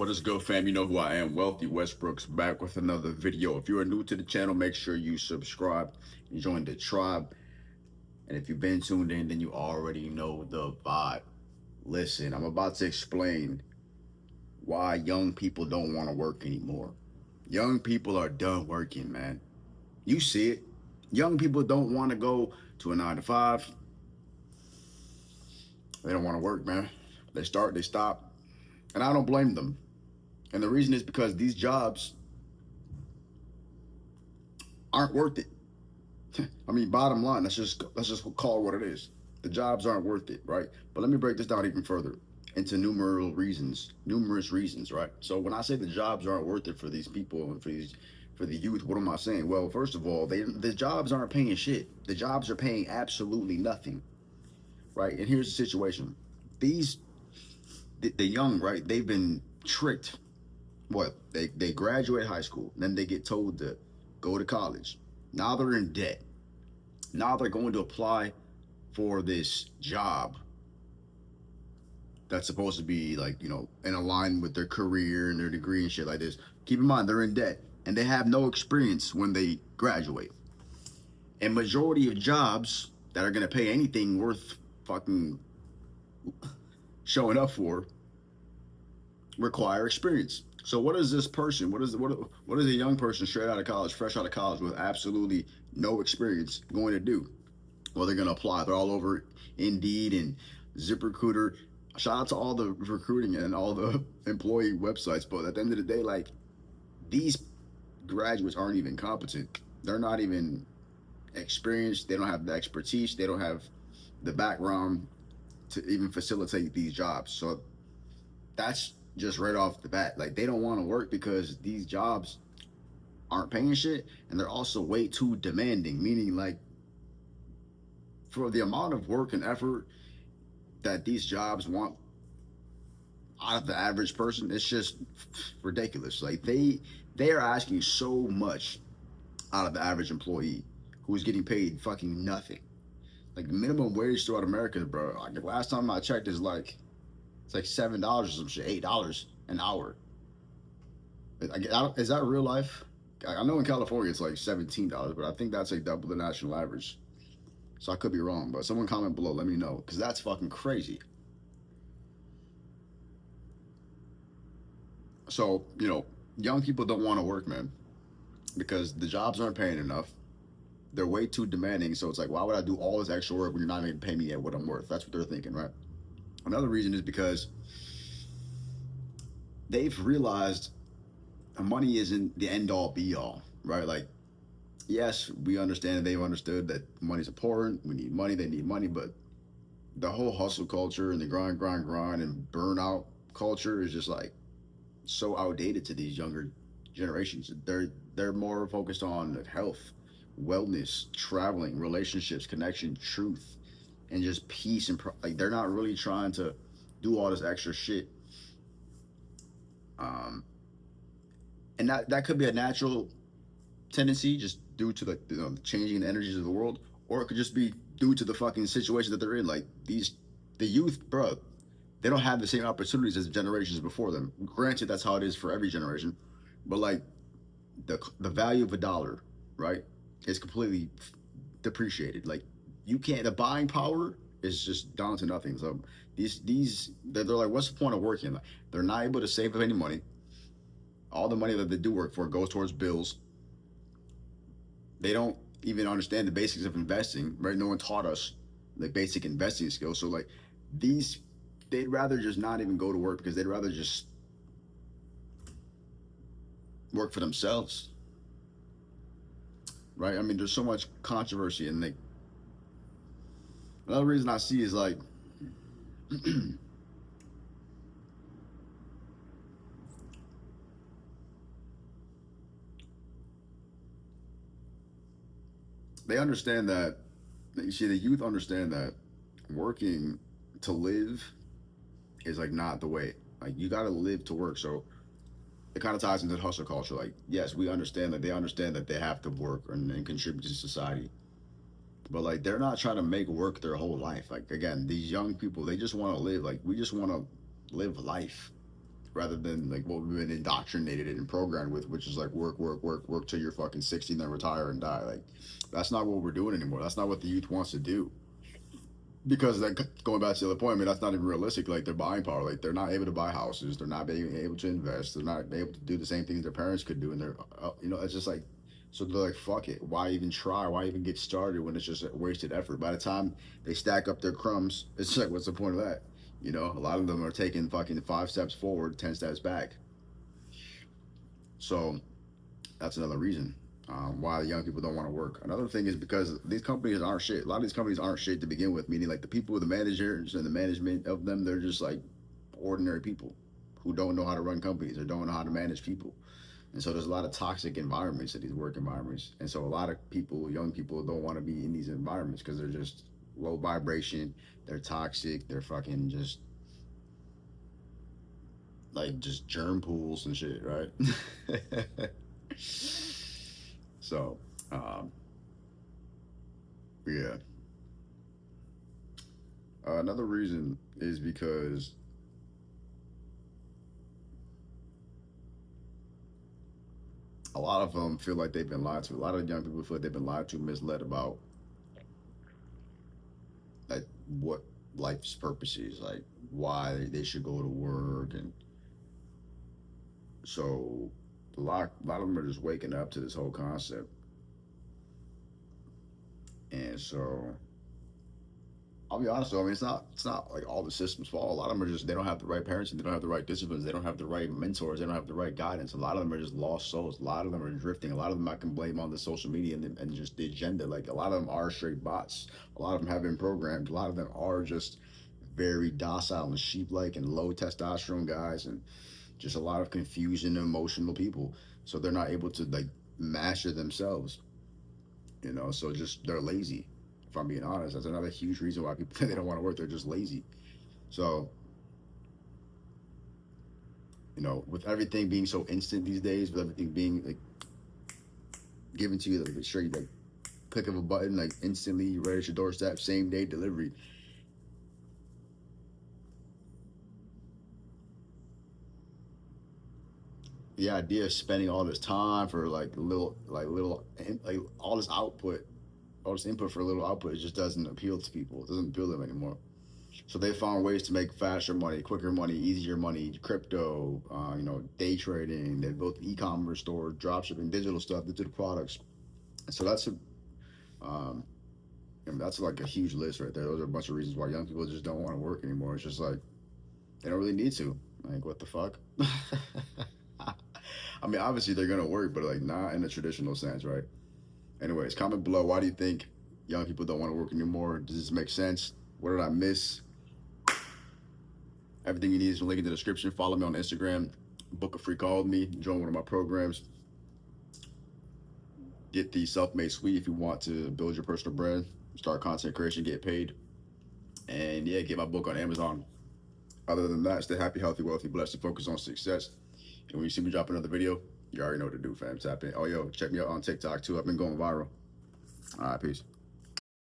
What is good, fam? You know who I am, Wealthy Westbrooks, back with another video. If you are new to the channel, make sure you subscribe and join the tribe. And if you've been tuned in, then you already know the vibe. Listen, I'm about to explain why young people don't want to work anymore. Young people are done working, man. You see it. Young people don't want to go to a 9 to 5. They don't want to work, man. They start, they stop. And I don't blame them. And the reason is because these jobs aren't worth it. I mean, bottom line, let's just call it what it is. The jobs aren't worth it, right? But let me break this down even further into numerous reasons, right? So when I say the jobs aren't worth it for these people and for the youth, what am I saying? Well, first of all, the jobs aren't paying shit. The jobs are paying absolutely nothing, right? And here's the situation: the young, right? They've been tricked. What they graduate high school, then they get told to go to college. Now they're in debt. Now they're going to apply for this job that's supposed to be like, in line with their career and their degree and shit like this. Keep in mind, they're in debt and they have no experience when they graduate. And majority of jobs that are going to pay anything worth fucking showing up for require experience. So what is this person? What is a young person straight out of college, fresh out of college with absolutely no experience going to do? Well, they're going to apply. They're all over Indeed and ZipRecruiter. Shout out to all the recruiting and all the employee websites. But at the end of the day, like, these graduates aren't even competent. They're not even experienced. They don't have the expertise. They don't have the background to even facilitate these jobs. So that's just right off the bat. Like, they don't want to work because these jobs aren't paying shit, and they're also way too demanding, meaning, like, for the amount of work and effort that these jobs want out of the average person, it's just ridiculous. Like, they are asking so much out of the average employee who's getting paid fucking nothing. Like, the minimum wage throughout America, bro, like, last time I checked is like, it's like $7 or some shit, $8 an hour. Is that real life? I know in California it's like $17, but I think that's like double the national average. So I could be wrong, but someone comment below, let me know, because that's fucking crazy. So, young people don't want to work, man, because the jobs aren't paying enough. They're way too demanding. So it's like, why would I do all this extra work when you're not even paying me at what I'm worth? That's what they're thinking, right? Another reason is because they've realized money isn't the end all be all, right? Like, yes, we understand, they've understood that money's important. We need money, they need money, but the whole hustle culture and the grind, and burnout culture is just like so outdated to these younger generations. They're more focused on health, wellness, traveling, relationships, connection, truth, and just peace and like, they're not really trying to do all this extra shit. And that could be a natural tendency just due to the changing energies of the world, or it could just be due to the fucking situation that they're in. Like, the youth, bro, they don't have the same opportunities as the generations before them. Granted, that's how it is for every generation, but like, the value of a dollar, right, is completely depreciated. Like, you can't, the buying power is just down to nothing. So they're like, what's the point of working? Like, they're not able to save up any money. All the money that they do work for goes towards bills. They don't even understand the basics of investing, right? No one taught us the basic investing skills. So like, they'd rather just not even go to work because they'd rather just work for themselves, right? I mean, there's so much controversy, and like, another reason I see is like, they understand that, you see, the youth understand that working to live is like not the way. Like, you got to live to work. So it kind of ties into hustle culture. Like, yes, we understand that they understand that they have to work and contribute to society, but like, they're not trying to make work their whole life. Like, again, these young people, they just want to live. Like, we just want to live life. rather than like what we've been indoctrinated and programmed with, which is like work, work, work, work till you're fucking 60, then retire and die. Like that's not what we're doing anymore. That's not what the youth wants to do. Because like going back to the other point, I mean that's not even realistic. Like their buying power, like they're not able to buy houses, they're not being able to invest, they're not able to do the same things their parents could do, and they're it's just like so they're like fuck it, why even try, why even get started when it's just a wasted effort. By the time they stack up their crumbs, it's like what's the point of that? You know, a lot of them are taking fucking 5 steps forward, 10 steps back. So that's another reason why the young people don't want to work. Another thing is because these companies aren't shit. A lot of these companies aren't shit to begin with, meaning like the people, the managers and the management of them, they're just like ordinary people who don't know how to run companies or don't know how to manage people. And so there's a lot of toxic environments in these work environments. And so a lot of people, young people, don't want to be in these environments because they're just low vibration, they're toxic, they're fucking just like just germ pools and shit, right? So, yeah. Another reason is because a lot of them feel like they've been lied to. A lot of young people feel like they've been lied to, misled about like what life's purpose is, like why they should go to work, and so a lot of them are just waking up to this whole concept, and so I'll be honest though. I mean, it's not like all the systems fault. A lot of them are just they don't have the right parents and they don't have the right disciplines. They don't have the right mentors. They don't have the right guidance. A lot of them are just lost souls. A lot of them are drifting. A lot of them I can blame on the social media and just the agenda. Like a lot of them are straight bots. A lot of them have been programmed. A lot of them are just very docile and sheep-like and low testosterone guys and just a lot of confusion and emotional people. So they're not able to like master themselves. So just they're lazy. If I'm being honest, that's another huge reason why people they don't want to work. They're just lazy. So with everything being so instant these days, with everything being like given to you like straight like click of a button, like instantly right at your doorstep, same day delivery. The idea of spending all this time for like all this output, all this input for a little output, it just doesn't appeal to people. It doesn't appeal to them anymore. So they found ways to make faster money, quicker money, easier money, crypto, day trading. They built e-commerce stores, dropshipping, digital stuff, digital products. So um, that's like a huge list right there. Those are a bunch of reasons why young people just don't want to work anymore. It's just like they don't really need to. Like what the fuck? I mean, obviously they're gonna work, but like not in the traditional sense, right? Anyways, comment below. Why do you think young people don't want to work anymore? Does this make sense? What did I miss? Everything you need is a link in the description. Follow me on Instagram. Book a free call with me. Join one of my programs. Get the self-made suite if you want to build your personal brand. Start content creation, get paid. And yeah, get my book on Amazon. Other than that, stay happy, healthy, wealthy, blessed, and focus on success. And when you see me drop another video, you already know what to do, fam. Tap in. Oh, yo, check me out on TikTok, too. I've been going viral. All right, peace.